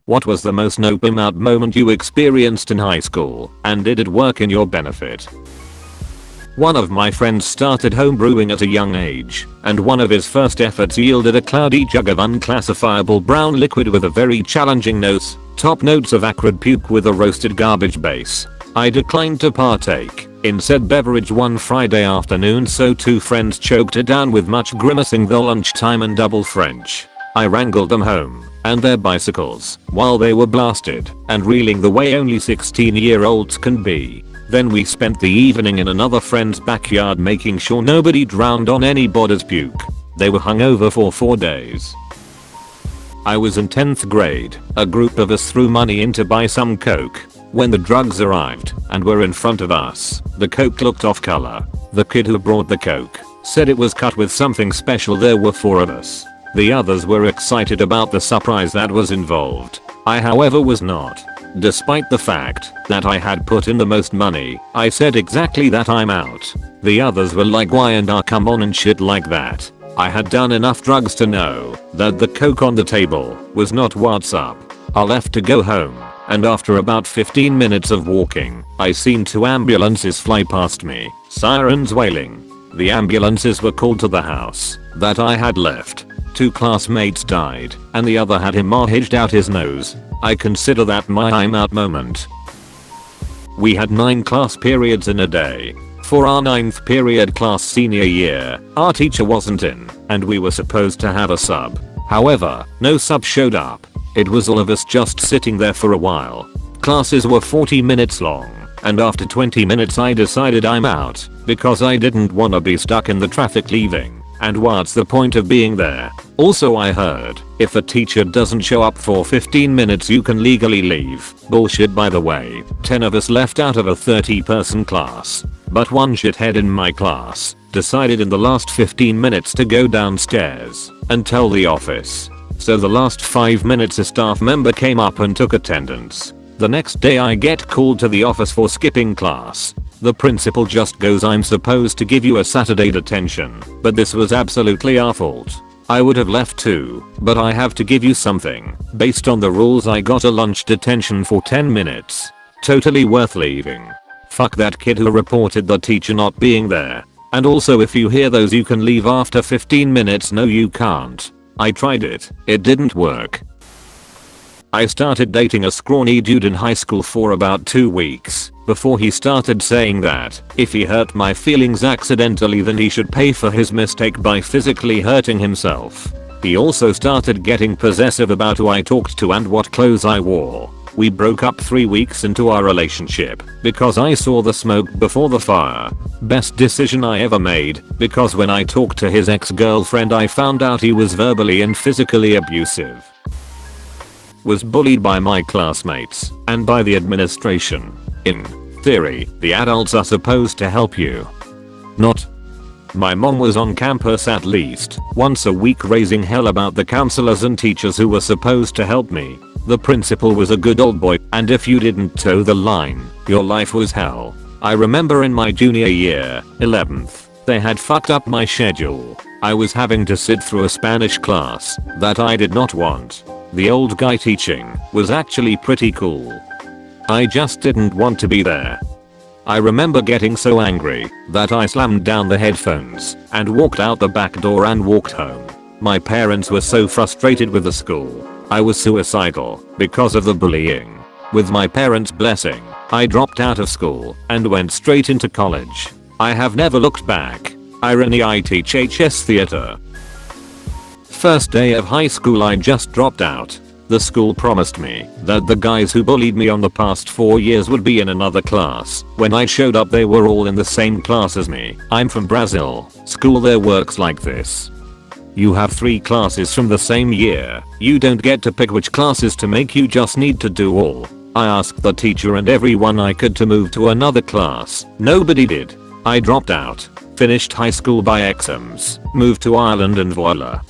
What was the most nope out moment you experienced in high school, and did it work in your benefit? One of my friends started homebrewing at a young age, and one of his first efforts yielded a cloudy jug of unclassifiable brown liquid with a very challenging nose, top notes of acrid puke with a roasted garbage base. I declined to partake in said beverage one Friday afternoon, so two friends choked it down with much grimacing the lunchtime and double French. I wrangled them home and their bicycles while they were blasted and reeling the way only 16-year-olds can be. Then we spent the evening in another friend's backyard making sure nobody drowned on anybody's puke. They were hungover for 4 days. I was in 10th grade. A group of us threw money in to buy some coke. When the drugs arrived and were in front of us, the coke looked off color. The kid who brought the coke said it was cut with something special. There were 4 of us. The others were excited about the surprise that was involved. I, however, was not. Despite the fact that I had put in the most money, I said exactly that, I'm out. The others were like, why and come on and shit like that. I had done enough drugs to know that the coke on the table was not what's up. I left to go home, and after about 15 minutes of walking, I seen 2 ambulances fly past me, sirens wailing. The ambulances were called to the house that I had left. 2 classmates died, and the other had hemorrhaged out his nose. I consider that my I'm out moment. We had 9 class periods in a day. For our 9th period class senior year, our teacher wasn't in, and we were supposed to have a sub. However, no sub showed up. It was all of us just sitting there for a while. Classes were 40 minutes long, and after 20 minutes I decided I'm out, because I didn't wanna be stuck in the traffic leaving. And what's the point of being there? Also, I heard, if a teacher doesn't show up for 15 minutes you can legally leave. Bullshit, by the way. 10 of us left out of a 30-person class. But one shithead in my class decided in the last 15 minutes to go downstairs and tell the office. So the last 5 minutes a staff member came up and took attendance. The next day I get called to the office for skipping class. The principal just goes, I'm supposed to give you a Saturday detention, but this was absolutely our fault. I would have left too, but I have to give you something. Based on the rules I got a lunch detention for 10 minutes. Totally worth leaving. Fuck that kid who reported the teacher not being there. And also, if you hear those you can leave after 15 minutes, no you can't. I tried it. It didn't work. I started dating a scrawny dude in high school for about 2 weeks before he started saying that if he hurt my feelings accidentally then he should pay for his mistake by physically hurting himself. He also started getting possessive about who I talked to and what clothes I wore. We broke up 3 weeks into our relationship because I saw the smoke before the fire. Best decision I ever made, because when I talked to his ex-girlfriend I found out he was verbally and physically abusive. Was bullied by my classmates and by the administration. In theory, the adults are supposed to help you. Not. My mom was on campus at least once a week raising hell about the counselors and teachers who were supposed to help me. The principal was a good old boy, and if you didn't toe the line, your life was hell. I remember in my junior year, 11th, they had fucked up my schedule. I was having to sit through a Spanish class that I did not want. The old guy teaching was actually pretty cool. I just didn't want to be there. I remember getting so angry that I slammed down the headphones and walked out the back door and walked home. My parents were so frustrated with the school. I was suicidal because of the bullying. With my parents' blessing, I dropped out of school and went straight into college. I have never looked back. Irony, I teach HS theater. First day of high school I just dropped out. The school promised me that the guys who bullied me on the past 4 years would be in another class. When I showed up they were all in the same class as me. I'm from Brazil. School there works like this. You have 3 classes from the same year. You don't get to pick which classes to make, you just need to do all. I asked the teacher and everyone I could to move to another class. Nobody did. I dropped out. Finished high school by exams. Moved to Ireland and voila.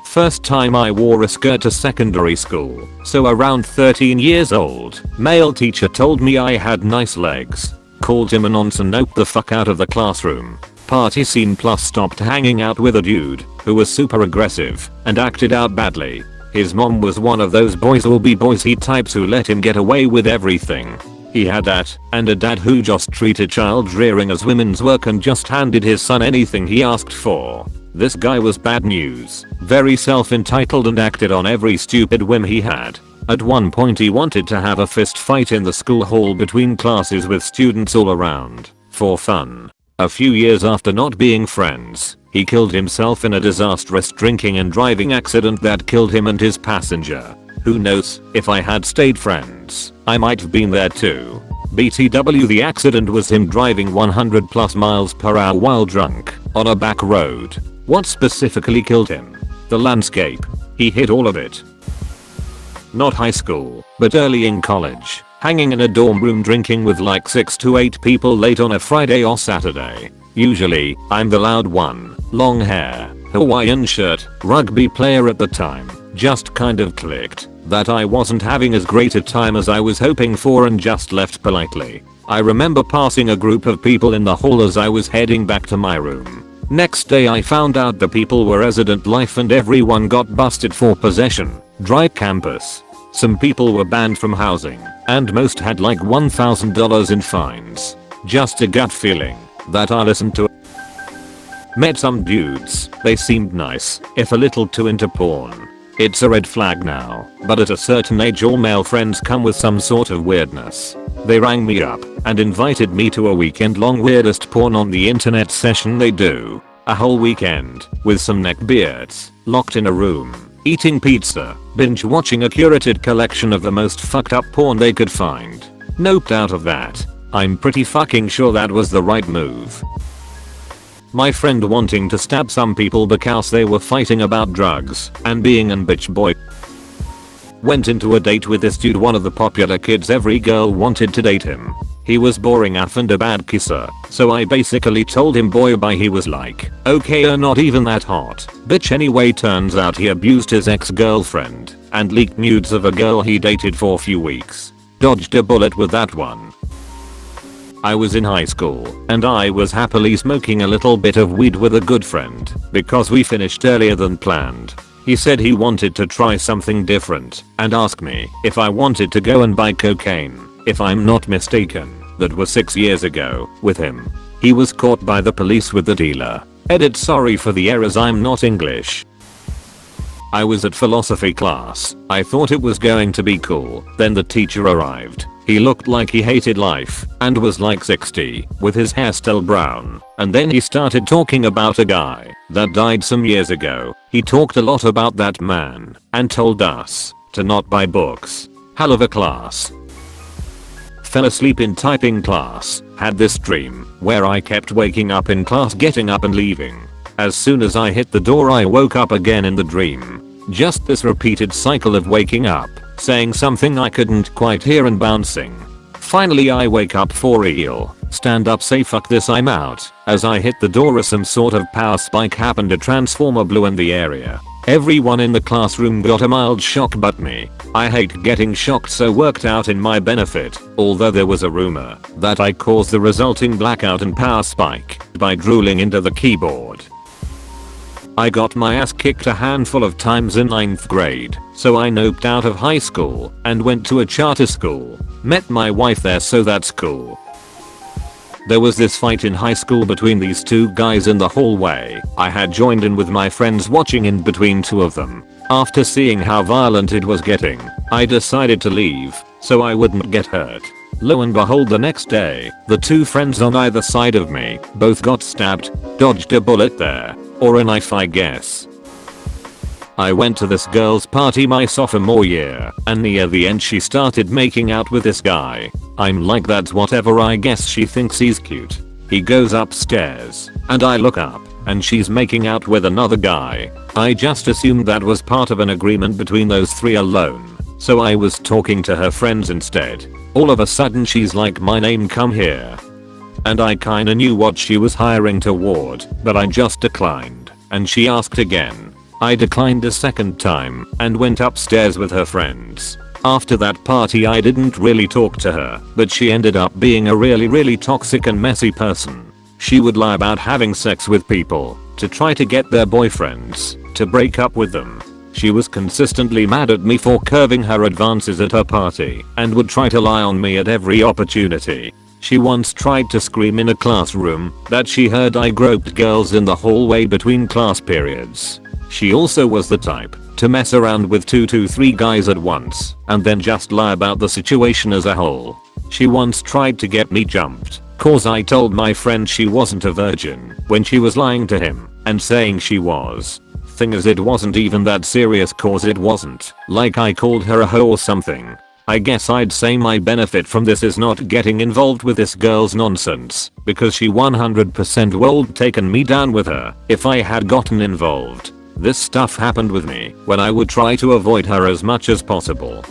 First time I wore a skirt to secondary school, so around 13 years old. Male teacher told me I had nice legs. Called him a nonce and noped the fuck out of the classroom. Party scene plus stopped hanging out with a dude who was super aggressive and acted out badly. His mom was one of those boys will be boys types who let him get away with everything. He had that, and a dad who just treated child rearing as women's work and just handed his son anything he asked for. This guy was bad news, very self-entitled and acted on every stupid whim he had. At one point he wanted to have a fist fight in the school hall between classes with students all around, for fun. A few years after not being friends, he killed himself in a disastrous drinking and driving accident that killed him and his passenger. Who knows, if I had stayed friends, I might have been there too. BTW, the accident was him driving 100 plus miles per hour while drunk, on a back road. What specifically killed him? The landscape. He hit all of it. Not high school, but early in college. Hanging in a dorm room drinking with like 6 to 8 people late on a Friday or Saturday. Usually, I'm the loud one. Long hair, Hawaiian shirt, rugby player at the time. Just kind of clicked that I wasn't having as great a time as I was hoping for and just left politely. I remember passing a group of people in the hall as I was heading back to my room. Next day I found out the people were resident life and everyone got busted for possession. Dry campus. Some people were banned from housing, and most had like $1,000 in fines. Just a gut feeling that I listened to. Met some dudes, they seemed nice, if a little too into porn. It's a red flag now, but at a certain age all male friends come with some sort of weirdness. They rang me up and invited me to a weekend-long weirdest porn on the internet session they do. A whole weekend, with some neckbeards, locked in a room, eating pizza, binge watching a curated collection of the most fucked up porn they could find. Noped out of that. I'm pretty fucking sure that was the right move. My friend wanting to stab some people because they were fighting about drugs and being an bitch boy. Went into a date with this dude, one of the popular kids, every girl wanted to date him. He was boring AF and a bad kisser, so I basically told him boy bye. He was like, okay, you're not even that hot, bitch. Anyway, turns out he abused his ex-girlfriend and leaked nudes of a girl he dated for a few weeks. Dodged a bullet with that one. I was in high school and I was happily smoking a little bit of weed with a good friend because we finished earlier than planned. He said he wanted to try something different and asked me if I wanted to go and buy cocaine. If I'm not mistaken, that was 6 years ago with him. He was caught by the police with the dealer. Edit, sorry for the errors, I'm not English. I was at philosophy class. I thought it was going to be cool. Then the teacher arrived. He looked like he hated life and was like 60 with his hair still brown. And then he started talking about a guy that died some years ago. He talked a lot about that man and told us to not buy books. Hell of a class. Fell asleep in typing class. Had this dream where I kept waking up in class, getting up and leaving. As soon as I hit the door I woke up again in the dream. Just this repeated cycle of waking up, saying something I couldn't quite hear and bouncing. Finally I wake up for real, stand up, say fuck this, I'm out. As I hit the door some sort of power spike happened, a transformer blew in the area. Everyone in the classroom got a mild shock but me. I hate getting shocked, so worked out in my benefit, although there was a rumor that I caused the resulting blackout and power spike by drooling into the keyboard. I got my ass kicked a handful of times in 9th grade, so I noped out of high school and went to a charter school. Met my wife there, so that's cool. There was this fight in high school between these two guys in the hallway. I had joined in with my friends watching in between two of them. After seeing how violent it was getting, I decided to leave so I wouldn't get hurt. Lo and behold, the next day, the two friends on either side of me both got stabbed. Dodged a bullet there. Or a knife, I guess. I went to this girl's party my sophomore year, and near the end she started making out with this guy. I'm like, that's whatever, I guess she thinks he's cute. He goes upstairs, and I look up, and she's making out with another guy. I just assumed that was part of an agreement between those three alone, so I was talking to her friends instead. All of a sudden she's like, my name, come here. And I kinda knew what she was hiring toward, but I just declined, and she asked again. I declined a second time and went upstairs with her friends. After that party I didn't really talk to her, but she ended up being a really toxic and messy person. She would lie about having sex with people to try to get their boyfriends to break up with them. She was consistently mad at me for curving her advances at her party and would try to lie on me at every opportunity. She once tried to scream in a classroom that she heard I groped girls in the hallway between class periods. She also was the type to mess around with 2 to 3 guys at once and then just lie about the situation as a whole. She once tried to get me jumped cause I told my friend she wasn't a virgin when she was lying to him and saying she was. Thing is, it wasn't even that serious cause it wasn't like I called her a hoe or something. I guess I'd say my benefit from this is not getting involved with this girl's nonsense because she 100% would taken me down with her if I had gotten involved. This stuff happened with me when I would try to avoid her as much as possible.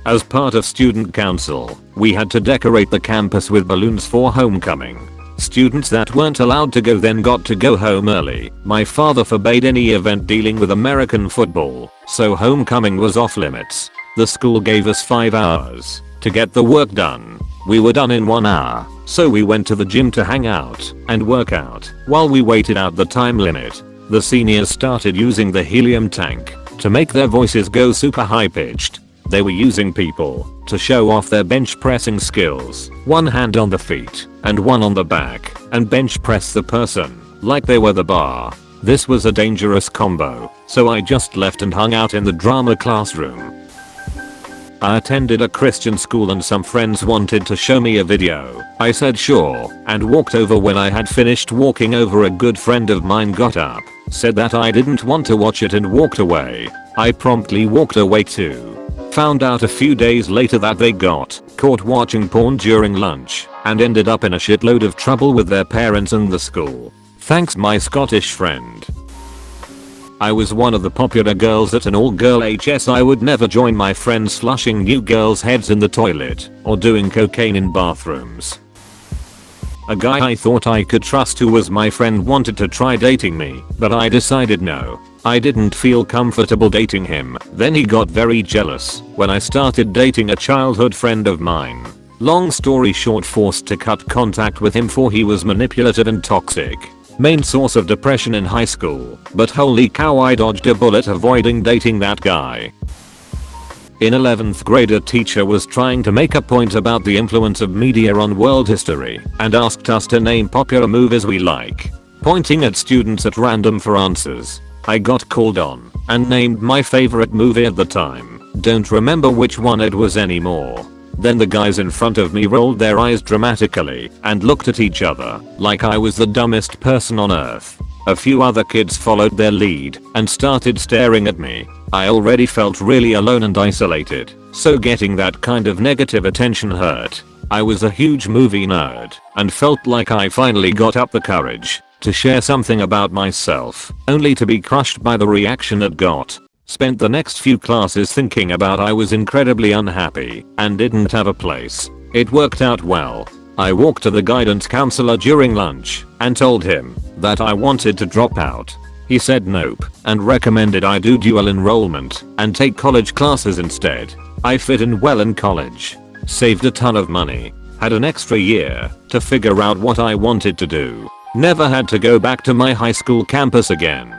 As part of student council, we had to decorate the campus with balloons for homecoming. Students that weren't allowed to go then got to go home early. My father forbade any event dealing with American football, so homecoming was off limits. The school gave us 5 hours to get the work done. We were done in 1 hour, so we went to the gym to hang out and work out. While we waited out the time limit, the seniors started using the helium tank to make their voices go super high pitched. They were using people to show off their bench pressing skills. One hand on the feet and one on the back, and bench press the person like they were the bar. This was a dangerous combo, so I just left and hung out in the drama classroom. I attended a Christian school and some friends wanted to show me a video. I said sure and walked over. When I had finished walking over, a good friend of mine got up, said that I didn't want to watch it and walked away. I promptly walked away too. Found out a few days later that they got caught watching porn during lunch and ended up in a shitload of trouble with their parents and the school. Thanks my Scottish friend. I was one of the popular girls at an all-girl HS. I would never join my friends flushing new girls' heads in the toilet or doing cocaine in bathrooms. A guy I thought I could trust who was my friend wanted to try dating me, but I decided no. I didn't feel comfortable dating him. Then he got very jealous when I started dating a childhood friend of mine. Long story short, forced to cut contact with him for he was manipulative and toxic. Main source of depression in high school, but holy cow, I dodged a bullet avoiding dating that guy. In 11th grade, a teacher was trying to make a point about the influence of media on world history and asked us to name popular movies we like, pointing at students at random for answers. I got called on and named my favorite movie at the time. Don't remember which one it was anymore. Then the guys in front of me rolled their eyes dramatically and looked at each other like I was the dumbest person on earth. A few other kids followed their lead and started staring at me. I already felt really alone and isolated, so getting that kind of negative attention hurt. I was a huge movie nerd and felt like I finally got up the courage to share something about myself, only to be crushed by the reaction it got. Spent the next few classes thinking about I was incredibly unhappy and didn't have a place. It worked out well. I walked to the guidance counselor during lunch and told him that I wanted to drop out. He said nope and recommended I do dual enrollment and take college classes instead. I fit in well in college, saved a ton of money, had an extra year to figure out what I wanted to do. Never had to go back to my high school campus again.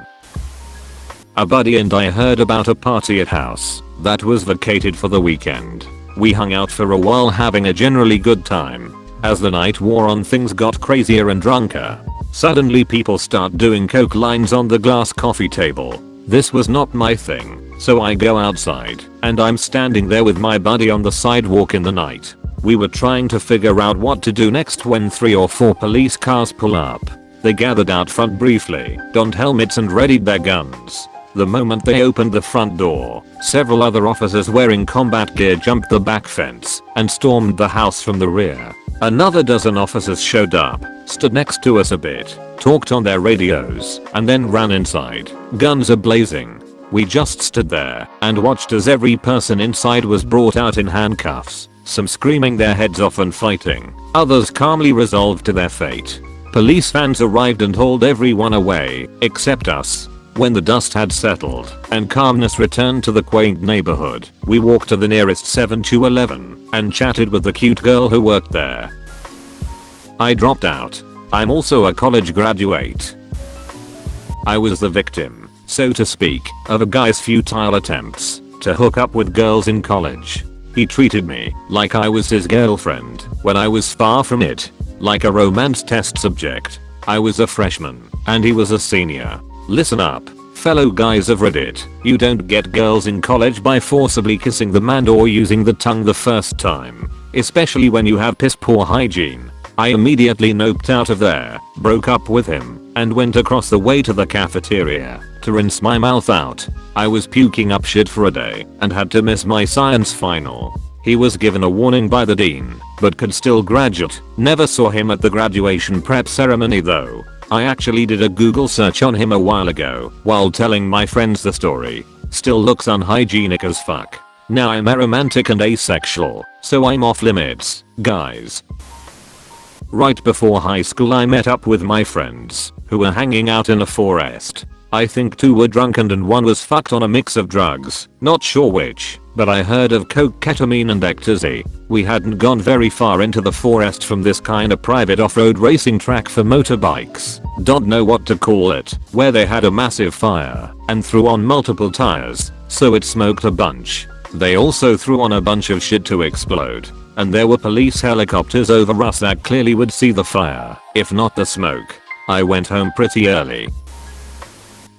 A buddy and I heard about a party at house that was vacated for the weekend. We hung out for a while, having a generally good time. As the night wore on, things got crazier and drunker. Suddenly people start doing coke lines on the glass coffee table. This was not my thing, so I go outside and I'm standing there with my buddy on the sidewalk in the night. We were trying to figure out what to do next when 3 or 4 police cars pull up. They gathered out front briefly, donned helmets and readied their guns. The moment they opened the front door, several other officers wearing combat gear jumped the back fence and stormed the house from the rear. Another dozen officers showed up, stood next to us a bit, talked on their radios, and then ran inside, guns a-blazing. We just stood there and watched as every person inside was brought out in handcuffs, some screaming their heads off and fighting, others calmly resolved to their fate. Police vans arrived and hauled everyone away, except us. When the dust had settled and calmness returned to the quaint neighborhood, we walked to the nearest 7-Eleven and chatted with the cute girl who worked there. I dropped out. I'm also a college graduate. I was the victim, so to speak, of a guy's futile attempts to hook up with girls in college. He treated me like I was his girlfriend when I was far from it, like a romance test subject. I was a freshman and he was a senior. Listen up, fellow guys of Reddit, you don't get girls in college by forcibly kissing the man or using the tongue the first time, especially when you have piss poor hygiene. I immediately noped out of there, broke up with him, and went across the way to the cafeteria to rinse my mouth out. I was puking up shit for a day and had to miss my science final. He was given a warning by the dean, but could still graduate. Never saw him at the graduation prep ceremony though. I actually did a Google search on him a while ago while telling my friends the story. Still looks unhygienic as fuck. Now I'm aromantic and asexual, so I'm off limits, guys. Right before high school I met up with my friends, who were hanging out in a forest. I think 2 were drunken and 1 was fucked on a mix of drugs, not sure which, but I heard of coke, ketamine and ecstasy. We hadn't gone very far into the forest from this kinda private off-road racing track for motorbikes, don't know what to call it, where they had a massive fire and threw on multiple tires, so it smoked a bunch. They also threw on a bunch of shit to explode. And there were police helicopters over us that clearly would see the fire, if not the smoke. I went home pretty early.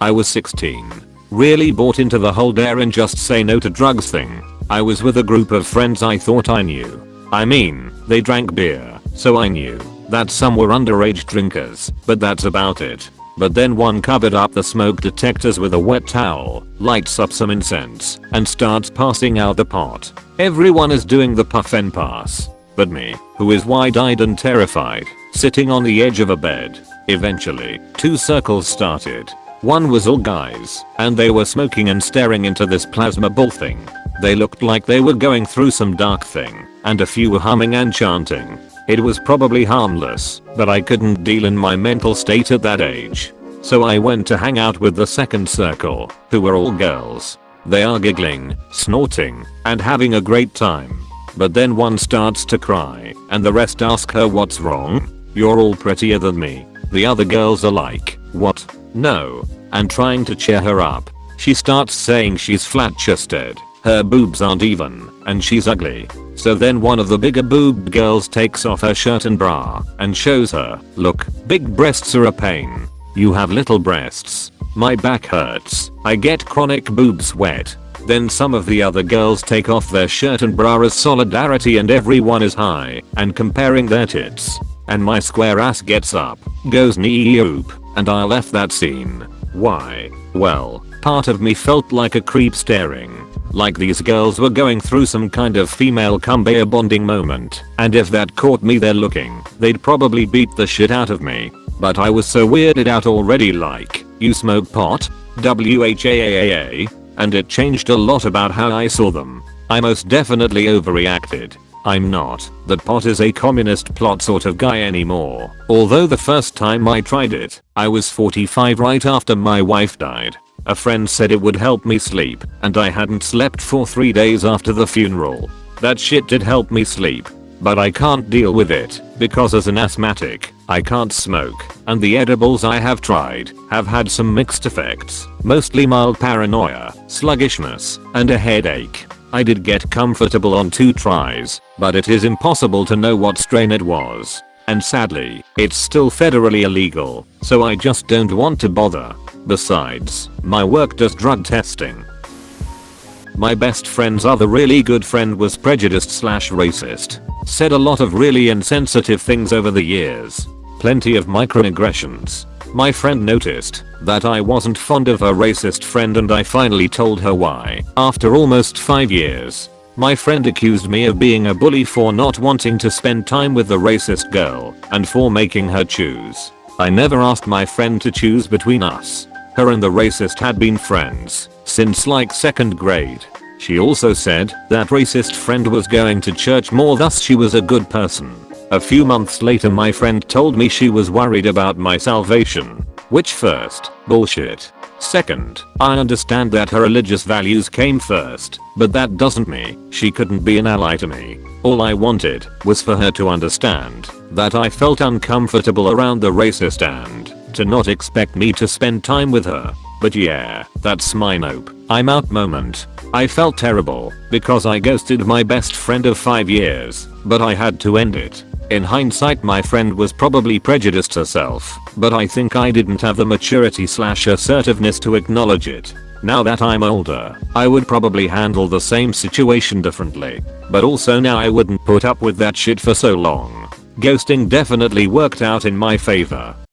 I was 16. Really bought into the whole dare and just say no to drugs thing. I was with a group of friends I thought I knew. I mean, they drank beer, so I knew that some were underage drinkers, but that's about it. But then one covered up the smoke detectors with a wet towel, lights up some incense, and starts passing out the pot. Everyone is doing the puff and pass, but me, who is wide-eyed and terrified, sitting on the edge of a bed. Eventually, 2 circles started. One was all guys, and they were smoking and staring into this plasma ball thing. They looked like they were going through some dark thing, and a few were humming and chanting. It was probably harmless, but I couldn't deal in my mental state at that age. So I went to hang out with the second circle, who were all girls. They are giggling, snorting, and having a great time. But then one starts to cry, and the rest ask her what's wrong. You're all prettier than me. The other girls are like, what? No. And trying to cheer her up. She starts saying she's flat-chested, her boobs aren't even, and she's ugly. So then one of the bigger boobed girls takes off her shirt and bra and shows her, look, big breasts are a pain. You have little breasts. My back hurts. I get chronic boob sweat. Then some of the other girls take off their shirt and bra as solidarity and everyone is high and comparing their tits. And my square ass gets up, goes knee-oop, and I left that scene. Why? Well, part of me felt like a creep staring. Like these girls were going through some kind of female conveyor bonding moment, and if that caught me there looking, they'd probably beat the shit out of me. But I was so weirded out already, like, you smoke pot? WHAAAA? And it changed a lot about how I saw them. I most definitely overreacted. I'm not that pot is a communist plot sort of guy anymore, although the first time I tried it, I was 45 right after my wife died. A friend said it would help me sleep, and I hadn't slept for 3 days after the funeral. That shit did help me sleep, but I can't deal with it, because as an asthmatic, I can't smoke, and the edibles I have tried have had some mixed effects, mostly mild paranoia, sluggishness, and a headache. I did get comfortable on 2 tries, but it is impossible to know what strain it was. And sadly, it's still federally illegal, so I just don't want to bother. Besides, my work does drug testing. My best friend's other really good friend was prejudiced/racist. Said a lot of really insensitive things over the years. Plenty of microaggressions. My friend noticed that I wasn't fond of her racist friend and I finally told her why. After almost 5 years, my friend accused me of being a bully for not wanting to spend time with the racist girl and for making her choose. I never asked my friend to choose between us. Her and the racist had been friends since like 2nd grade. She also said that racist friend was going to church more, thus she was a good person. A few months later my friend told me she was worried about my salvation. Which first, bullshit. Second, I understand that her religious values came first, but that doesn't mean she couldn't be an ally to me. All I wanted was for her to understand that I felt uncomfortable around the racist and to not expect me to spend time with her. But yeah, that's my nope, I'm out moment. I felt terrible because I ghosted my best friend of 5 years, but I had to end it. In hindsight, my friend was probably prejudiced herself, but I think I didn't have the maturity/assertiveness to acknowledge it. Now that I'm older, I would probably handle the same situation differently. But also now I wouldn't put up with that shit for so long. Ghosting definitely worked out in my favor.